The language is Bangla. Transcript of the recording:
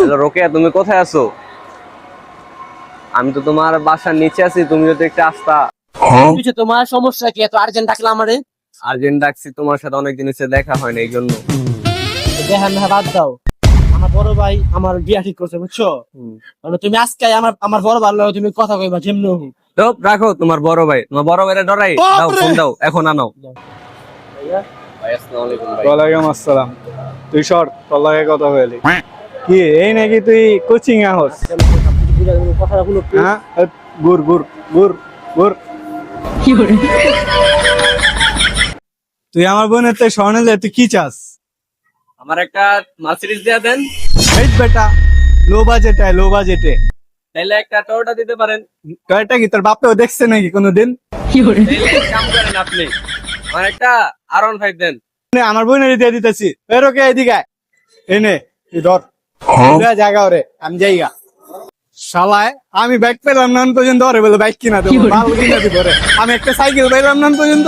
হ্যালো রোকেয়া, তুমি কোথায় আছো? আমি তো তোমার বাসার নিচে আছি, তুমি যদি একটু আসতা। তোমার সমস্যা কি? এত আর্জেন্ট ডাকলাম আমারে? আর্জেন্ট ডাকছি, তোমার সাথে অনেকদিন হচ্ছে দেখা হয় না, এই জন্য। দেখেন না, বাদ দাও। আমার বড় ভাই আমার বিয়া ঠিক করছে, বুঝছো? মানে তুমি আজকে আমার আমার বড় ভাই লগে তুমি কথা কইবা যেমন হোক। তো রাখো তোমার বড় ভাই, তোমার বড় ভাইরা ডরাই দাও, ফোন দাও, এখন আনো। ভাই আসসালামু আলাইকুম ভাই। ওয়ালাইকুম আসসালাম। তুই সর, তোর লাগে কথা বলি। কি এই নাকি তুই কোচিং এ হস? কথাগুলো হ্যাঁ, গুর গুর গুর গুর। তুই আমার বোনের তো স্বর্ণে যায়, তুই কি চাস? আমার একটা মার্সিডিজ দেয়া দেন। এই বেটা, লো বাজেটে লো বাজেটে। তাইলে একটা টয়োটা দিতে পারেন। কয়টা কি তোর বাপেও দেখছে নাকি কোনোদিন? তাইলে এক কাম করেন আপনি, আমার একটা R15 দেন। নে, আমার বোনের দিয়ে দিতেছি। বের ওকে এদিকে আয়। এই নে, তুই ধর। জায়গা ওরে, আমি যাইগা। শালায়, আমি বাইক পেলাম না পর্যন্ত ওরে বলে বাইক কিনা দেবো, ভালো কিনা দিব রে। আমি একটা সাইকেল পেলাম না পর্যন্ত।